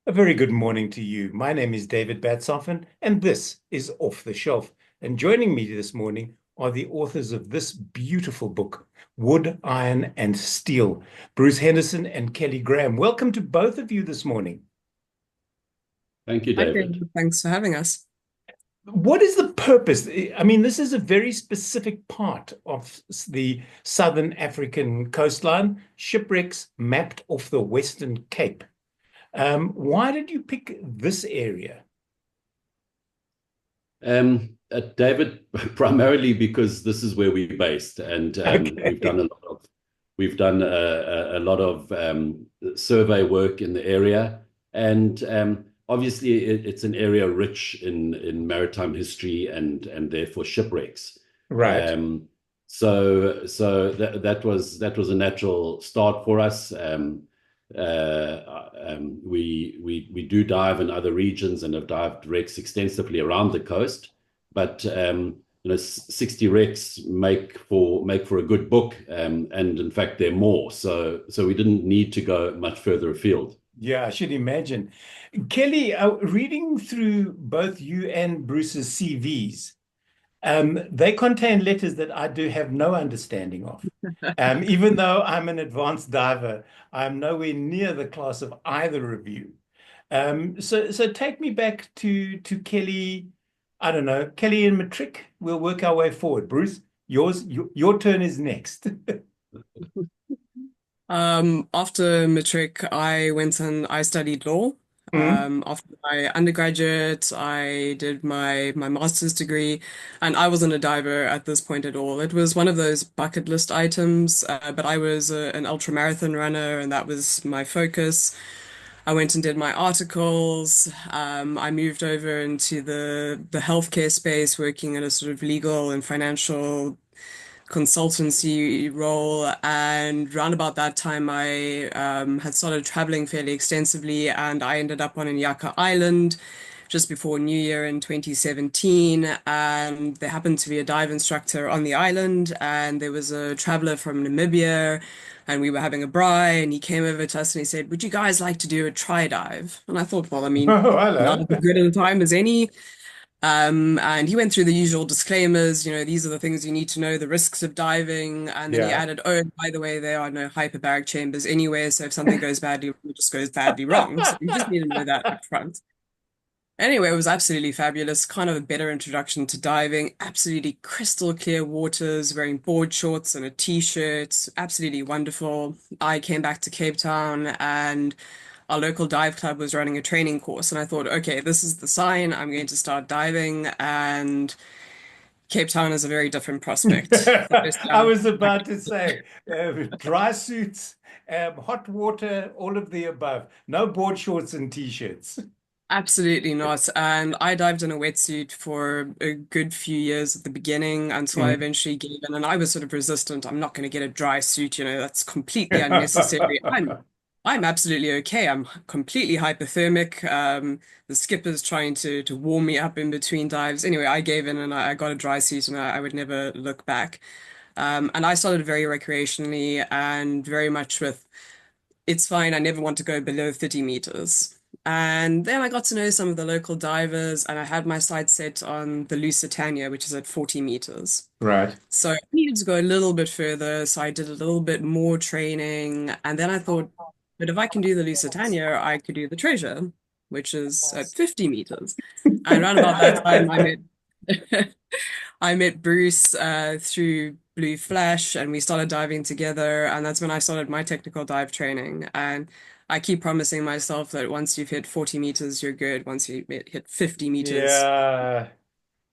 A very good morning to you. My name is David Batsoffen, and this is Off the Shelf. And joining me this morning are the authors of this beautiful book, Wood, Iron, and Steel, Bruce Henderson and Kelly Graham. Welcome to both of you this morning. Thank you, Hi, David. David. Thanks for having us. What is the purpose? I mean, this is a very specific part of the Southern African coastline, shipwrecks mapped off the Western Cape. Why did you pick this area? David, primarily because this is where we're based, and Okay. we've done a lot of survey work in the area, and obviously it's an area rich in maritime history and therefore shipwrecks. Right. So that was a natural start for us. We do dive in other regions and have dived wrecks extensively around the coast, but 60 wrecks make for a good book, and in fact there are more. So we didn't need to go much further afield. Yeah, I should imagine. Kelly, reading through both you and Bruce's CVs, they contain letters that I do have no understanding of. Even though I'm an advanced diver, I'm nowhere near the class of either of you. So take me back to Kelly. I don't know, Kelly in matric. We'll work our way forward. Bruce, your turn is next. After matric, I went and I studied law. Mm. After my undergraduate, I did my master's degree, and I wasn't a diver at this point at all. It was one of those bucket list items, but I was an ultra marathon runner, and that was my focus. I went and did my articles. I moved over into the healthcare space, working in a sort of legal and financial consultancy role. And round about that time, I had started traveling fairly extensively, and I ended up on Nyaka Island just before New Year in 2017. And there happened to be a dive instructor on the island, and there was a traveler from Namibia. And we were having a braai, and he came over to us and he said, "Would you guys like to do a try dive?" And I thought, well, I mean, Oh, not hello. as good a time as any. And he went through the usual disclaimers, these are the things you need to know, the risks of diving. And then he Yeah. added, oh, and by the way, there are no hyperbaric chambers anywhere. So if something goes badly wrong, it just goes badly wrong. So you just need to know that up front. Anyway, it was absolutely fabulous, kind of a better introduction to diving, absolutely crystal clear waters, wearing board shorts and a t-shirt, absolutely wonderful. I came back to Cape Town and our local dive club was running a training course, and I thought, okay, this is the sign. I'm going to start diving, and Cape Town is a very different prospect. The first I dive was I about to say dry suits, hot water, all of the above. No board shorts and t-shirts. Absolutely not. And I dived in a wetsuit for a good few years at the beginning until I Mm. eventually gave in. And I was sort of resistant. I'm not going to get a dry suit, that's completely unnecessary. I'm absolutely okay. I'm completely hypothermic. The skipper's trying to warm me up in between dives. Anyway, I gave in and I got a dry suit and I would never look back. And I started very recreationally and very much with it's fine. I never want to go below 30 meters. And then I got to know some of the local divers, and I had my sights set on the Lusitania, which is at 40 meters. Right. So I needed to go a little bit further. So I did a little bit more training. And then I thought, but if I can do the Lusitania, I could do the Treasure, which is at 50 meters. And around about that time, I met I met Bruce through Blue Flash, and we started diving together. And that's when I started my technical dive training. And I keep promising myself that once you've hit 40 meters, you're good. Once you hit 50 meters. Yeah.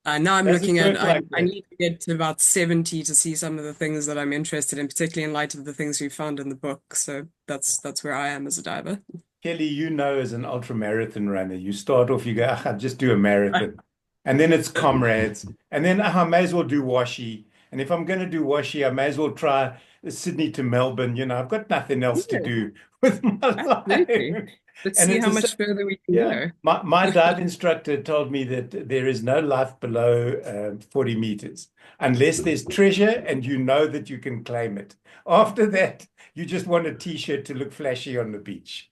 Now I'm Does it looking at, work like I that? need to get to about 70 to see some of the things that I'm interested in, particularly in light of the things we found in the book. So that's where I am as a diver. Kelly, as an ultra marathon runner, you start off, you go, "Ah, I'll just do a marathon." And then it's comrades. And then I may as well do washi. And if I'm going to do washi, I may as well try Sydney to Melbourne. I've got nothing else to Yeah, do with my absolutely. life. Let's And see it's how a, much further we can yeah. go. My dive instructor told me that there is no life below 40 meters unless there's treasure and you know that you can claim it. After that, you just want a t-shirt to look flashy on the beach.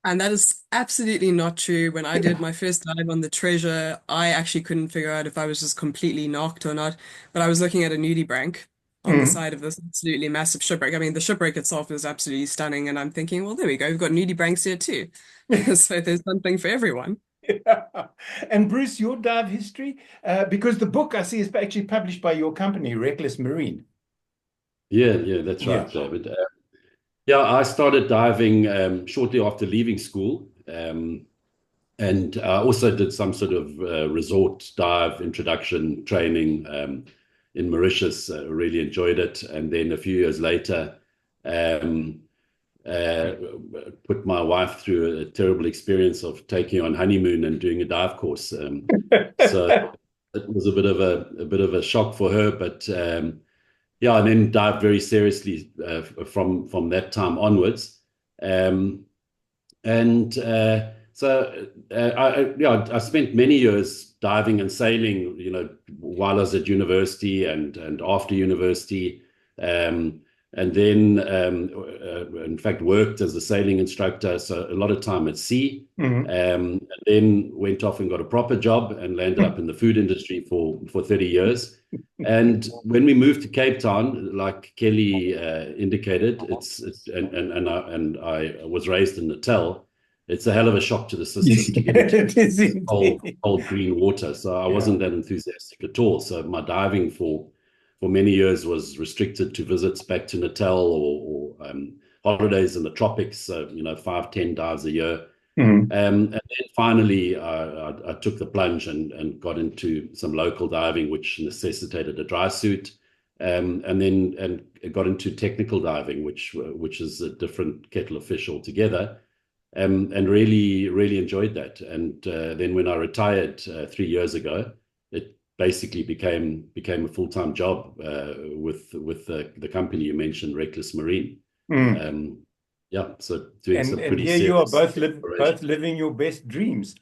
And that is absolutely not true. When I did my first dive on the treasure, I actually couldn't figure out if I was just completely knocked or not. But I was looking at a nudibranch on the Mm. side of this absolutely massive shipwreck. I mean, the shipwreck itself is absolutely stunning, and I'm thinking, well, there we go. We've got nudibranchs here too. So there's something for everyone. And Bruce, your dive history, because the book I see is actually published by your company, Wreckless Marine. Yeah, yeah, that's Yeah. right, David. Yeah, I started diving shortly after leaving school. And also did some sort of resort dive introduction training in Mauritius. Really enjoyed it. And then a few years later, um, uh, put my wife through a terrible experience of taking on honeymoon and doing a dive course. So it was a bit of a shock for her, but yeah, and then dived very seriously from that time onwards. Um, and yeah, I spent many years diving and sailing, while I was at university and after university. Um, and then, in fact, worked as a sailing instructor, so a lot of time at sea. Mhm. And then went off and got a proper job and landed up in the food industry for 30 years. And when we moved to Cape Town, like Kelly indicated, it's and I was raised in Natal. It's a hell of a shock to the system to get into It is indeed. cold green water. So I Yeah. wasn't that enthusiastic at all. So my diving for many years was restricted to visits back to Natal or holidays in the tropics. So 5, 10 dives a year. Mhm. And then finally, I took the plunge and got into some local diving, which necessitated a dry suit, and then got into technical diving, which is a different kettle of fish altogether, and really enjoyed that. And then when I retired 3 years ago, it basically became a full-time job with the company you mentioned, Wreckless Marine. Mm. Um, yeah, so doing some And pretty here you are serious both exploration. living your best dreams.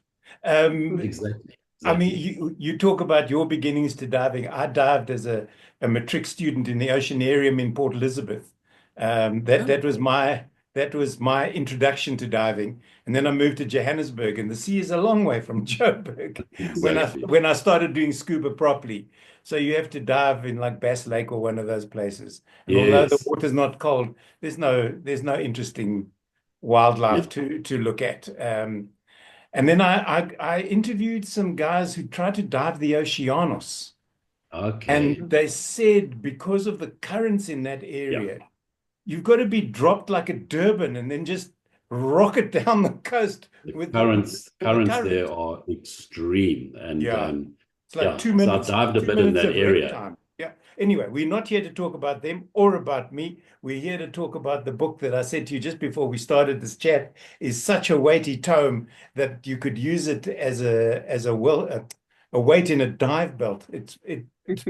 Um, Exactly, I mean, exactly. you talk about your beginnings to diving. I dived as a matric student in the Oceanarium in Port Elizabeth. Oh, That was my introduction to diving. And then I moved to Johannesburg, and the sea is a long way from Joburg Exactly. when I started doing scuba properly. So you have to dive in like Bass Lake or one of those places. And although the Yes. water's not cold, there's no interesting Yeah. wildlife to look at. And then I interviewed some guys who tried to dive the Oceanus, Okay. and they said because of the currents in that Yeah. area, you've got to be dropped like a Durban and then just rocket down the coast The with the currents there current. are extreme, and Yeah. It's like yeah. So I dived a two bit in minutes that of rep area. time. Yeah. Anyway, we're not here to talk about them or about me. We're here to talk about the book that I said to you just before we started this chat is such a weighty tome that you could use it as a weight in a dive belt. It's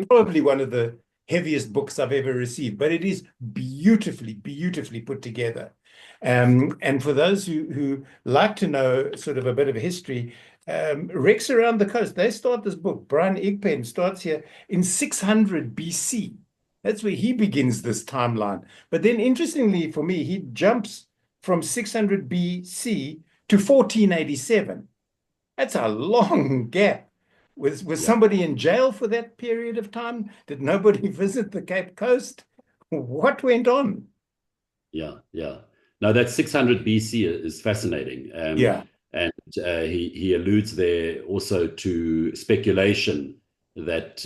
probably one of the heaviest books I've ever received, but it is beautifully put together. And for those who like to know sort of a bit of history, wrecks around the coast. They start this book. Brian Ingpen starts here in 600 BC. That's where he begins this timeline. But then, interestingly for me, he jumps from 600 BC to 1487. That's a long gap. Was Yeah. somebody in jail for that period of time? Did nobody visit the Cape Coast? What went on? Yeah. Yeah. Now that 600 BC is fascinating. Yeah. And he alludes there also to speculation that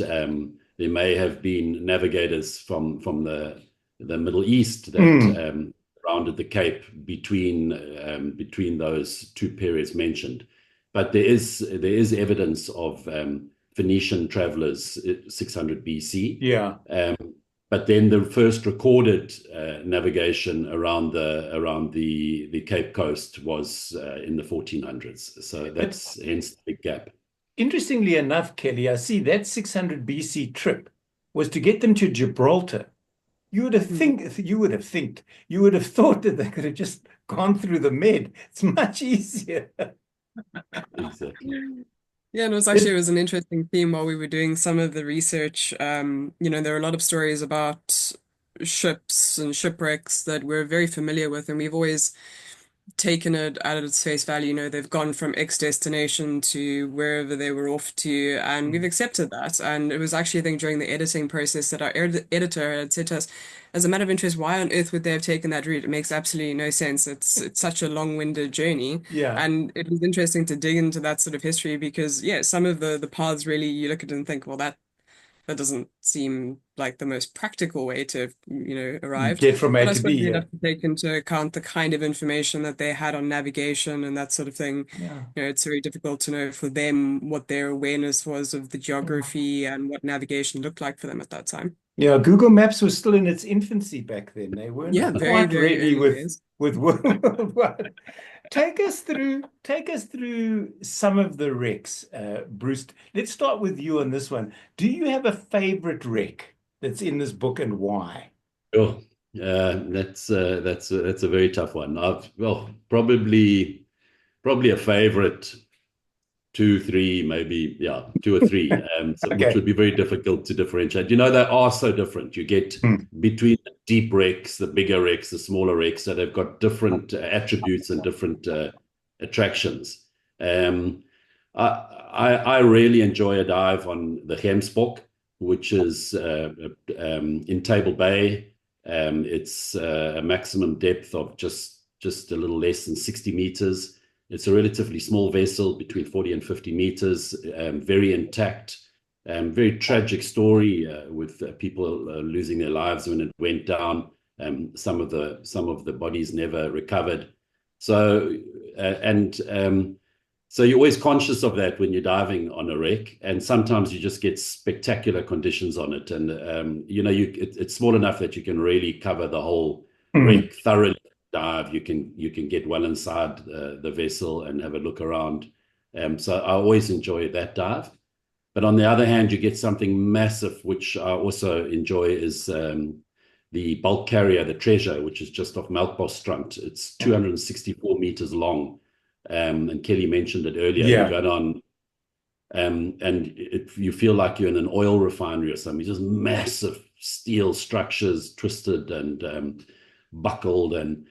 there may have been navigators from the Middle East that Mm, rounded the Cape between those two periods mentioned. But there is evidence of Phoenician travelers 600 BC. yeah. Um, but then the first recorded navigation around the Cape Coast was in the 1400s. So But that's hence the big gap. interestingly enough, Kelly, I see that 600 BC trip was to get them to Gibraltar. You would have thought that they could have just gone through the Med. It's much easier. Exactly. yeah, and it was an interesting theme while we were doing some of the research. There are a lot of stories about ships and shipwrecks that we're very familiar with, and we've always taken it at its face value. They've gone from X destination to wherever they were off to, and we've accepted that. And it was actually, I think, during the editing process that our editor had said to us, as a matter of interest, why on earth would they have taken that route? It makes absolutely no sense. It's such a long-winded journey. Yeah. And it was interesting to dig into that sort of history because, yeah, some of the paths really you look at it and think, well, that doesn't seem like the most practical way to have, arrived. Get from A But I to suppose B. we'd Yeah. have to take into account the kind of information that they had on navigation and that sort of thing. Yeah. It's very difficult to know for them what their awareness was of the Yeah. geography and what navigation looked like for them at that time. Yeah, Google Maps was still in its infancy back then. They weren't Yeah, very, quite very ready early with days. with what. Take us through some of the wrecks, Bruce. Let's start with you on this one. Do you have a favorite wreck that's in this book and why? Sure. That's a very tough one. Probably a favorite two, three, maybe, yeah, two or three, which Okay. would be very difficult to differentiate. They are so different. You get Hmm. between the deep wrecks, the bigger wrecks, the smaller wrecks, so they've got different attributes and different attractions. Um, I really enjoy a dive on the Hemsbock, which is in Table Bay. It's a maximum depth of just a little less than 60 meters. It's a relatively small vessel, between 40 and 50 meters, very intact, very tragic story with people losing their lives when it went down. Some of the bodies never recovered. So and so you're always conscious of that when you're diving on a wreck, and sometimes you just get spectacular conditions on it, and it's small enough that you can really cover the whole Hmm. wreck thoroughly. Dive, you can get well inside the vessel and have a look around. So I always enjoy that dive. But on the other hand, you get something massive, which I also enjoy, is the bulk carrier, the Treasure, which is just off Melkbos. It's Yeah. 264 meters long. And Kelly mentioned it earlier. You Yeah. go down and you feel like you're in an oil refinery or something. Just massive steel structures, twisted and buckled, and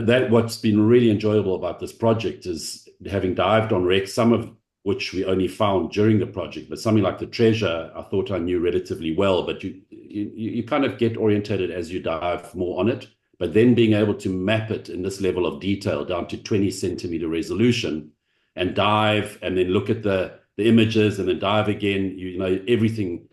that what's been really enjoyable about this project is having dived on wrecks, some of which we only found during the project, but something like the Treasure, I thought I knew relatively well, but you kind of get orientated as you dive more on it. But then being able to map it in this level of detail down to 20 centimeter resolution and dive and then look at the images and then dive again, everything.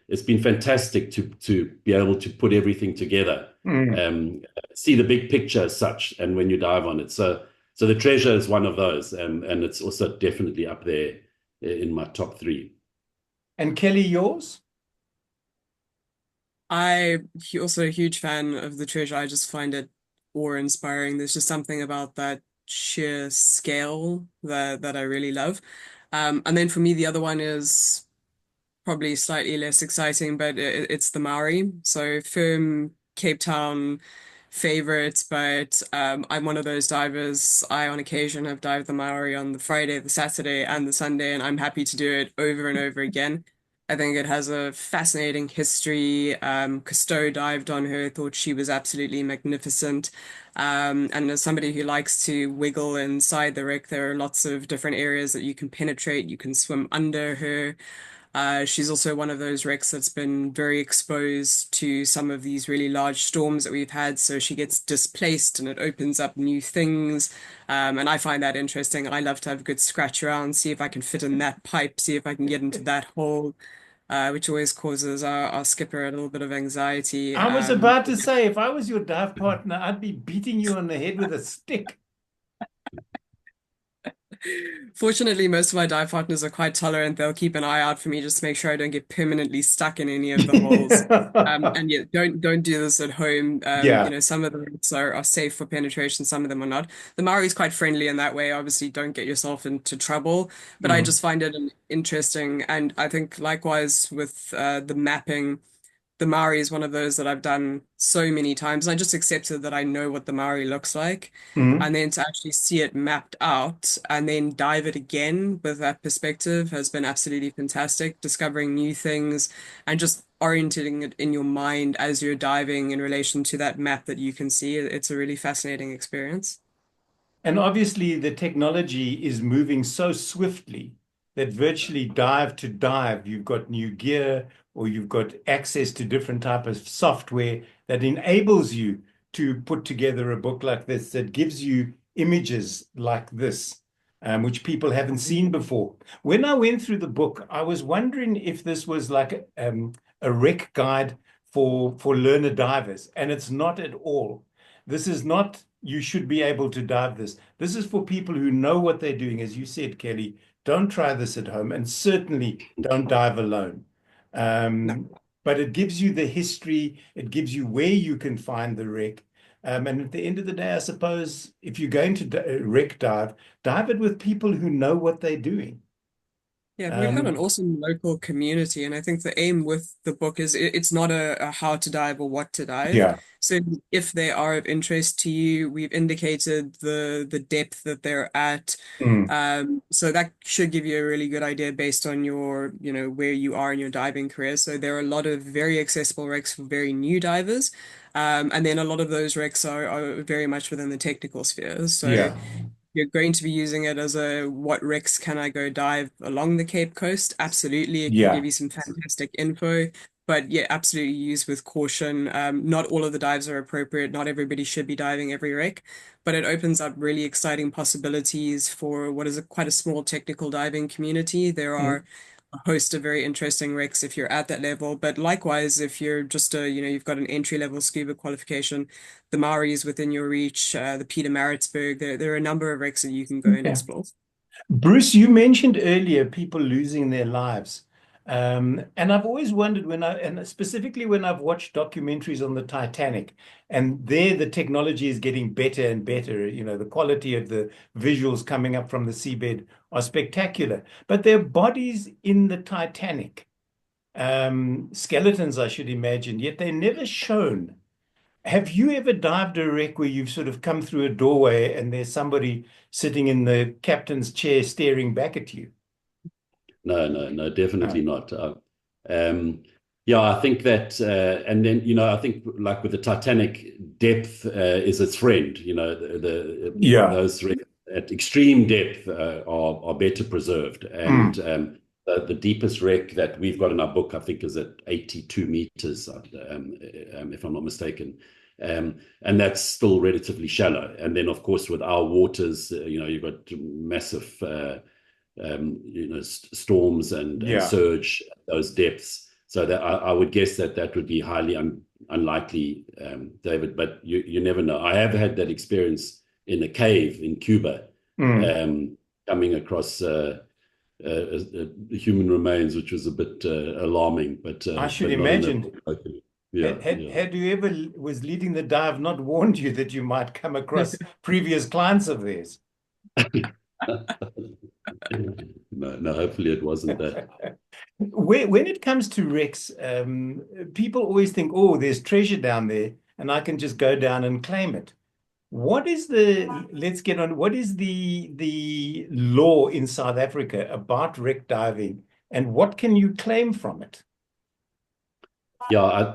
It's been fantastic to be able to put everything together, Hmm. um, see the big picture as such, and when you dive on it. So the Treasure is one of those, and it's also definitely up there in my top three. And Kelly, yours? Also a huge fan of the Treasure. I just find it awe-inspiring. There's just something about that sheer scale that I really love. And then for me, the other one is probably slightly less exciting, but it's the Maori. So firm Cape Town favorite, but I'm one of those divers. I, on occasion, have dived the Maori on the Friday, the Saturday, and the Sunday, and I'm happy to do it over and over again. I think it has a fascinating history. Cousteau dived on her, thought she was absolutely magnificent. And as somebody who likes to wiggle inside the wreck, there are lots of different areas that you can penetrate. You can swim under her. She's also one of those wrecks that's been very exposed to some of these really large storms that we've had. So she gets displaced and it opens up new things. And I find that interesting. I love to have a good scratch around, see if I can fit in that pipe, see if I can get into that hole, which always causes our skipper a little bit of anxiety. I was about to say, if I was your dive partner, I'd be beating you on the head with a stick. Fortunately, most of my dive partners are quite tolerant. They'll keep an eye out for me just to make sure I don't get permanently stuck in any of the holes. And yeah, don't do this at home. Yeah. Some of the routes are safe for penetration, some of them are not. The Maori is quite friendly in that way. Obviously, don't get yourself into trouble. But I Mm. just find it interesting, and I think likewise with the mapping the Maori is one of those that I've done so many times. I just accepted that I know what the Maori looks like. Mm. And then to actually see it mapped out and then dive it again with that perspective has been absolutely fantastic. Discovering new things and just orienting it in your mind as you're diving in relation to that map that you can see. It's a really fascinating experience. And obviously, the technology is moving so swiftly that virtually dive to dive, you've got new gear or you've got access to different type of software that enables you to put together a book like this that gives you images like this, which people haven't seen before. When I went through the book, I was wondering if this was like a wreck guide for learner divers, and it's not at all. This is not, you should be able to dive this. This is for people who know what they're doing. As you said, Kelly, don't try this at home, and certainly don't dive alone. No. But it gives you the history, it gives you where you can find the wreck. And at the end of the day, I suppose if you're going to wreck dive, dive it with people who know what they're doing. Yeah, we've got an Um, awesome local community, and I think the aim with the book is it's not a how to dive or what to dive. yeah. So if they are of interest to you, we've indicated the depth that they're at. Mm, So that should give you a really good idea based on your, where you are in your diving career. So there are a lot of very accessible wrecks for very new divers. And then a lot of those wrecks are very much within the technical spheres. So yeah. you're going to be using it as a what wrecks can I go dive along the Cape Coast? Absolutely. It can give Yeah. you some fantastic info, but yeah, absolutely use with caution. Not all of the dives are appropriate. Not everybody should be diving every wreck, but it opens up really exciting possibilities for what is quite a small technical diving community. There Mm. are a host of very interesting wrecks if you're at that level, but likewise, if you're just you've got an entry level scuba qualification, the Maori's within your reach, the Peter Maritzburg. There are a number of wrecks that you can go and Yeah. explore. Bruce, you mentioned earlier people losing their lives. And I've always wondered and specifically when I've watched documentaries on the Titanic, and there the technology is getting better and better. You know, the quality of the visuals coming up from the seabed are spectacular. But there are bodies in the Titanic, skeletons, I should imagine, yet they're never shown. Have you ever dived a wreck where you've sort of come through a doorway and there's somebody sitting in the captain's chair staring back at you? No, definitely Oh, not. Um, yeah, I think that, and then I think like with the Titanic, depth is its friend. yeah. Those at extreme depth are better preserved, and Mm, the deepest wreck that we've got in our book, I think, is at 82 meters, if I'm not mistaken. And that's still relatively shallow. And then, of course, with our waters, you've got massive storms and yeah. surge at those depths. So that I would guess that would be highly unlikely, David. But you never know. I have had that experience in a cave in Cuba, Mm, coming across human remains, which was a bit alarming. I should But not in imagine. a yeah, yeah. Had you ever was leading the dive not warned you that you might come across previous clients of theirs? No, hopefully it wasn't that. When it comes to wrecks, people always think, oh, there's treasure down there, and I can just go down and claim it. Let's get on, what is the law in South Africa about wreck diving, and what can you claim from it? Yeah,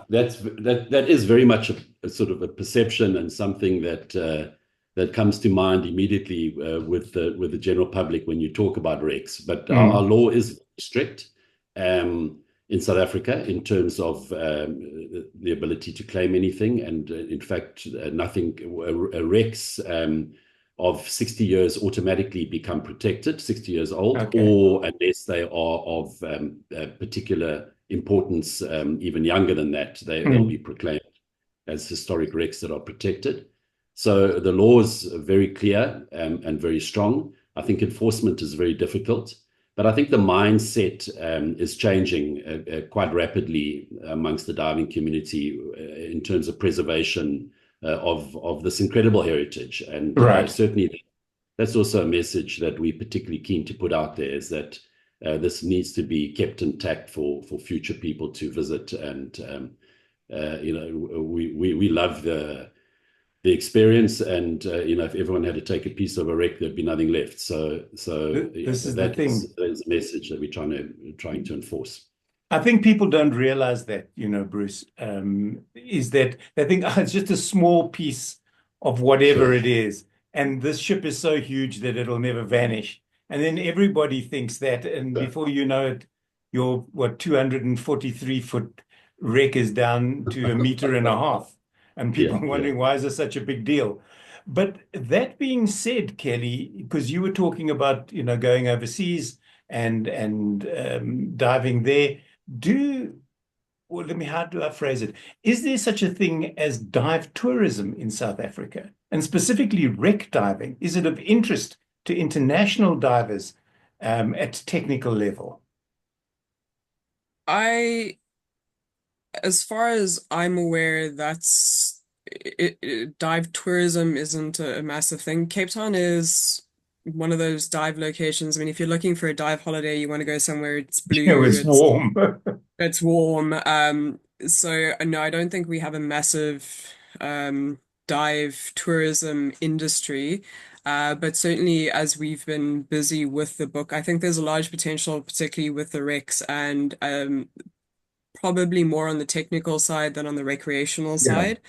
that is very much a sort of a perception and something that comes to mind immediately with the general public when you talk about wrecks. But our Mm, law is strict in South Africa in terms of the ability to claim anything, and in fact, nothing wrecks of 60 years automatically become protected, 60 years old, okay. or unless they are of particular importance, even younger than that, they'll Mm, be proclaimed as historic wrecks that are protected. So the law is very clear and very strong. I think enforcement is very difficult, but I think the mindset is changing quite rapidly amongst the diving community in terms of preservation of this incredible heritage. And right. certainly that's also a message that we're particularly keen to put out there, is that this needs to be kept intact for future people to visit. And we love the experience, and if everyone had to take a piece of a wreck, there'd be nothing left. So yeah, This is the that thing. is a message that we're trying to enforce. I think people don't realize that, Bruce, is that they think, oh, it's just a small piece of whatever Sure. it is. and this ship is so huge that it'll never vanish. And then everybody thinks that, and before you know it, your 243-foot wreck is down to 1.5 meters, and people are wondering why is this such a big deal. But that being said, Kelly, because you were talking about going overseas and diving there, how do I phrase it? Is there such a thing as dive tourism in South Africa, and specifically wreck diving? Is it of interest to international divers at technical level? As far as I'm aware, dive tourism isn't a massive thing. Cape Town is one of those dive locations. I mean, if you're looking for a dive holiday, you want to go somewhere it's blue, It's warm. It's warm. So no, I don't think we have a massive dive tourism industry. But certainly as we've been busy with the book, I think there's a large potential, particularly with the wrecks and probably more on the technical side than on the recreational side.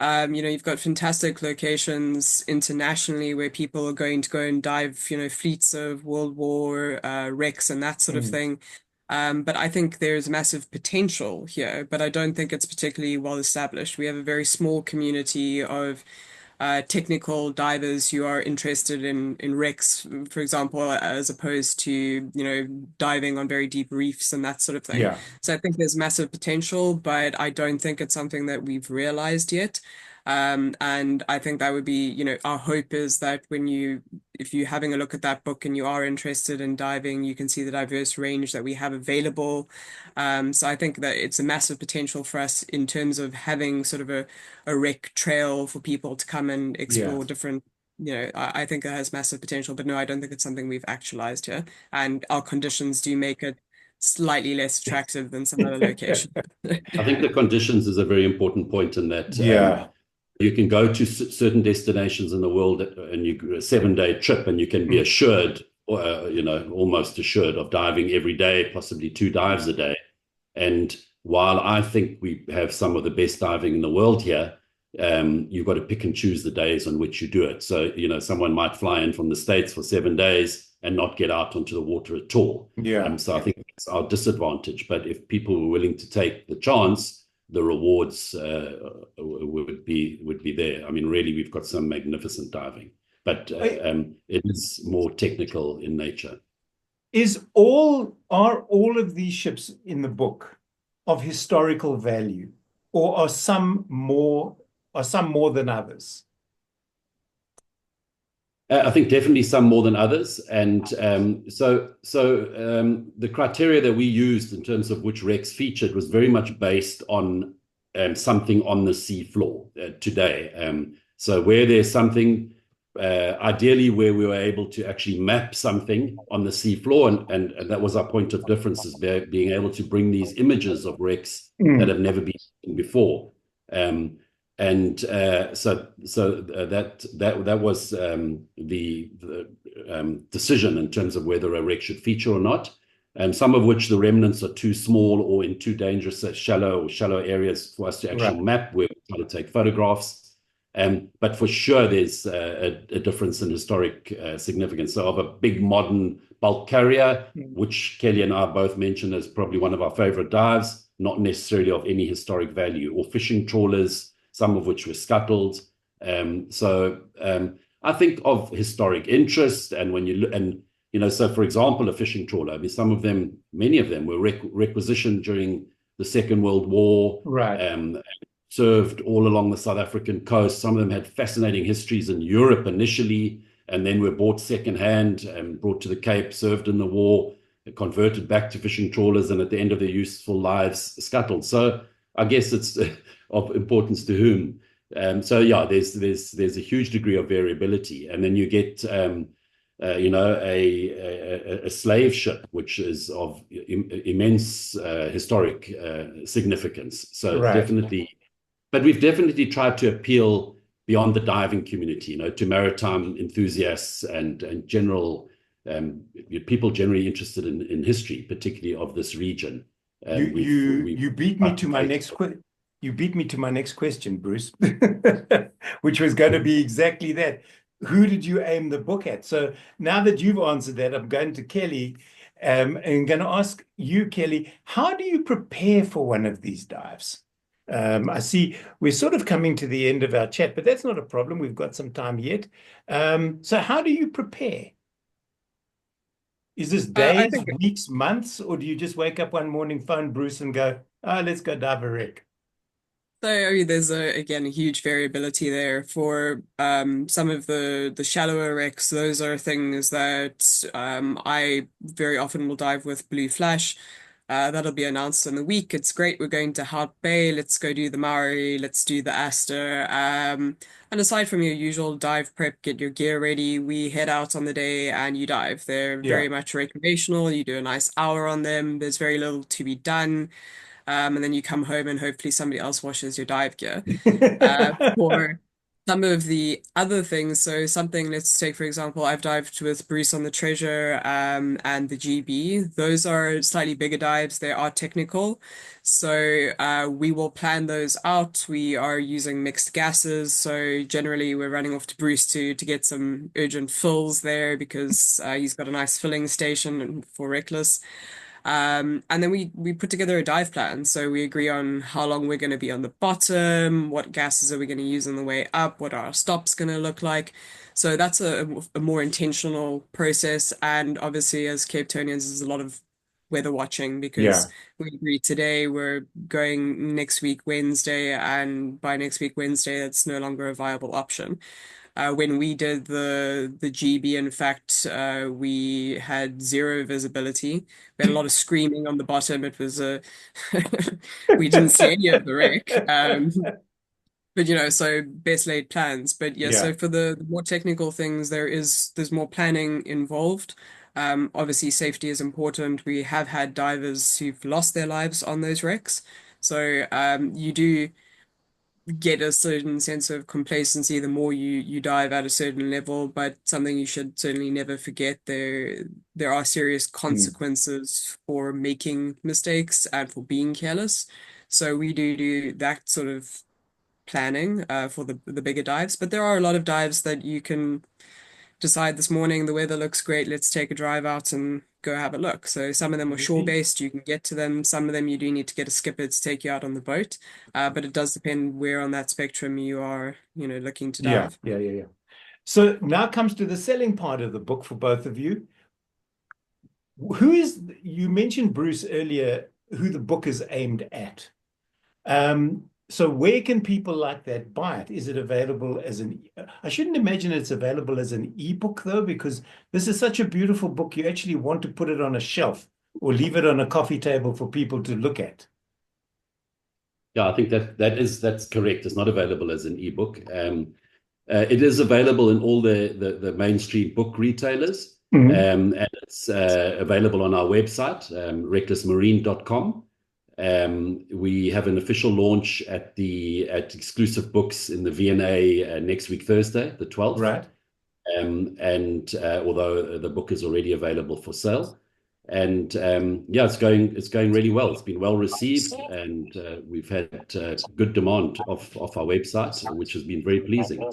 You've got fantastic locations internationally where people are going to go and dive, fleets of World War wrecks and that sort of thing. But I think there's massive potential here, but I don't think it's particularly well established. We have a very small community of technical divers who are interested in wrecks, for example, as opposed to, diving on very deep reefs and that sort of thing. So I think there's massive potential, but I don't think it's something that we've realized yet. And I think that would be, our hope is that if you're having a look at that book and you are interested in diving, you can see the diverse range that we have available. So I think that it's a massive potential for us in terms of having sort of a wreck trail for people to come and explore different. I think it has massive potential, but no, I don't think it's something we've actualized here. And our conditions do make it slightly less attractive than some other locations. I think the conditions is a very important point in that. You can go to certain destinations in the world and you a 7-day trip and you can be assured, almost assured of diving every day, possibly 2 dives a day. And while I think we have some of the best diving in the world here, you've got to pick and choose the days on which you do it. So, someone might fly in from the States for 7 days and not get out onto the water at all. So I think it's our disadvantage. But if people were willing to take the chance, the rewards would be there. I mean, really, we've got some magnificent diving, but it is more technical in nature. Are all of these ships in the book of historical value, or are some more than others? I think definitely some more than others, and so the criteria that we used in terms of which wrecks featured was very much based on something on the sea floor today. So where there's something, ideally where we were able to actually map something on the sea floor, and that was our point of difference, is being able to bring these images of wrecks that have never been seen before. And so that was the decision in terms of whether a wreck should feature or not. Some of which the remnants are too small or in too dangerous, shallow areas for us to actually map, where we try to take photographs. But for sure, there's a difference in historic significance. So of a big modern bulk carrier, which Kelly and I both mentioned as probably one of our favorite dives, not necessarily of any historic value, or fishing trawlers, some of which were scuttled. So I think of historic interest, and when you look, and so for example, a fishing trawler, I mean, many of them were requisitioned during the Second World War, served all along the South African coast. Some of them had fascinating histories in Europe initially, and then were bought secondhand and brought to the Cape, served in the war, converted back to fishing trawlers, and at the end of their useful lives, scuttled. So I guess it's of importance to whom. So yeah, there's a huge degree of variability, and then you get a slave ship, which is of immense historic significance. So definitely, but we've definitely tried to appeal beyond the diving community, to maritime enthusiasts and general people generally interested in history, particularly of this region. You beat me to my next question. You beat me to my next question, Bruce, which was going to be exactly that. who did you aim the book at? So now that you've answered that, I'm going to Kelly, and going to ask you, Kelly, how do you prepare for one of these dives? I see we're sort of coming to the end of our chat, but that's not a problem. We've got some time yet. So how do you prepare? Is this I days, think weeks, months, or do you just wake up one morning, phone Bruce, and go, "Oh, let's go dive a wreck"? so. I mean, there's again a huge variability there for some of the shallower wrecks. Those are things that I very often will dive with blue flash. That'll be announced in the week. It's great. We're going to Hout Bay. Let's go do the Maori. Let's do the Aster. And aside from your usual dive prep, get your gear ready. We head out on the day and you dive. They're Yeah. very much recreational. You do a nice hour on them. There's very little to be done. And then you come home and hopefully somebody else washes your dive gear. For some of the other things, so something, let's take for example, I've dived with Bruce on the Treasure and the GB. Those are slightly bigger dives. They are technical. So we will plan those out. We are using mixed gases. So generally we're running off to Bruce to get some urgent fills there because he's got a nice filling station for Wreckless. And then we put together a dive plan. So we agree on how long we're going to be on the bottom, what gases are we going to use on the way up, what are our stops going to look like. So that's a more intentional process. And obviously, as Cape Townians, there's a lot of weather watching because Yeah. we agreed today we're going next week Wednesday, and by next week Wednesday, that's no longer a viable option. When we did the GB, in fact, we had zero visibility. We had a lot of screaming on the bottom. It was a we didn't see any of the wreck. But so best laid plans. But yeah, so Yeah. for the more technical things, there's more planning involved. Obviously, safety is important. We have had divers who've lost their lives on those wrecks. So you do get a certain sense of complacency the more you dive at a certain level, but something you should certainly never forget, there are serious Mm. consequences for making mistakes and for being careless. So we do that sort of planning for the bigger dives, but there are a lot of dives that you can decide this morning the weather looks great, let's take a drive out and go have a look. So some of them are shore based, you can get to them. Some of them you do need to get a skipper to take you out on the boat. But it does depend where on that spectrum you are, looking to Yeah. dive. Yeah. Yeah. Yeah. So now comes to the selling part of the book for both of you. You mentioned Bruce earlier, who the book is aimed at. So where can people like that buy it? Is it available as I shouldn't imagine it's available as an ebook though, because this is such a beautiful book. You actually want to put it on a shelf or leave it on a coffee table for people to look at. Yeah, I think that's correct. It's not available as an ebook. It is available in all the mainstream book retailers, Mhm. and it's available on our website, recklessmarine.com. We have an official launch at Exclusive Books in the V&A next week, Thursday, the 12th. Right. And although the book is already available for sale, and yeah, it's going really well. It's been well received, and we've had good demand off our website, which has been very pleasing.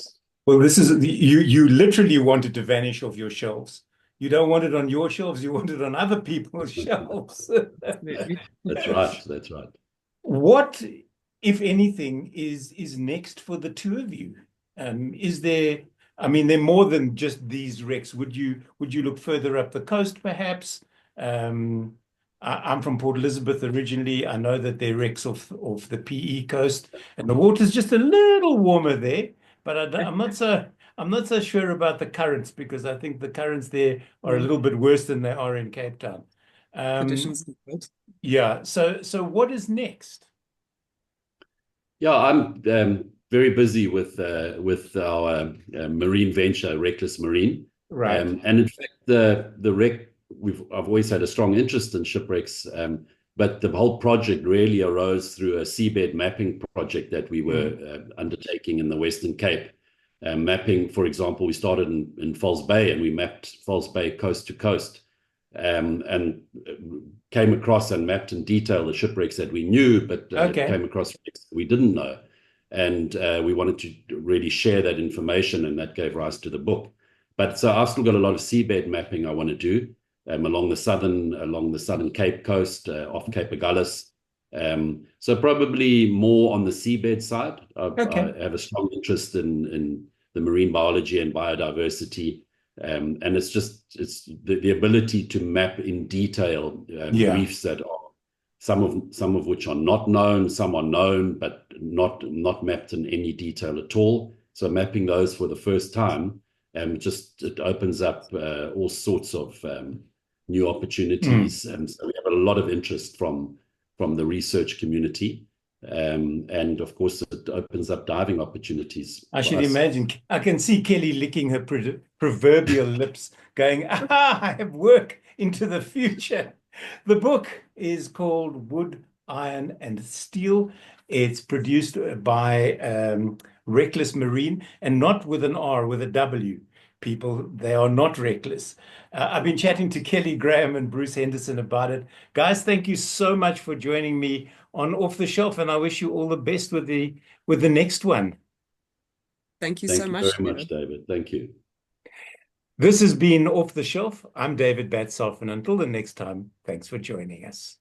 Well, this is you literally want it to vanish off your shelves. You don't want it on your shelves, you want it on other people's shelves. Absolutely. That's right. That's right. What, if anything, is next for the two of you? Is there, I mean, they're more than just these wrecks. Would you look further up the coast, perhaps? I'm from Port Elizabeth originally. I know that there are wrecks off the PE coast, and the water's just a little warmer there. But I'm not so sure about the currents because I think the currents there are a little bit worse than they are in Cape Town. Um, Conditions. yeah. So what is next? Yeah, I'm very busy with our marine venture, Wreckless Marine. Right. And in fact, the wreck I've always had a strong interest in shipwrecks, but the whole project really arose through a seabed mapping project that we were undertaking in the Western Cape. Mapping, for example, we started in False Bay and we mapped False Bay coast to coast, and came across and mapped in detail the shipwrecks that we knew, but Okay. came across wrecks that we didn't know. and we wanted to really share that information, and that gave rise to the book. But so I've still got a lot of seabed mapping I want to do along the southern Cape coast, off Cape Agulhas. So probably more on the seabed side. Okay. I have a strong interest in the marine biology and biodiversity. And it's the ability to map in detail reefs that are some of which are not known, some are known, but not mapped in any detail at all. So mapping those for the first time, it opens up all sorts of new opportunities. So we have a lot of interest from the research community. And of course, it opens up diving opportunities. I should imagine. I can see Kelly licking her proverbial lips, going, I have work into the future. The book is called Wood, Iron, and Steel. It's produced by Wreckless Marine, and not with an R, with a W. People, they are not reckless. I've been chatting to Kelly Graham and Bruce Henderson about it. Guys, thank you so much for joining me on Off the Shelf, and I wish you all the best with the next one. Thank you so much. Thank you very much, David. Thank you. This has been Off the Shelf. I'm David Batsoff, and until the next time, thanks for joining us.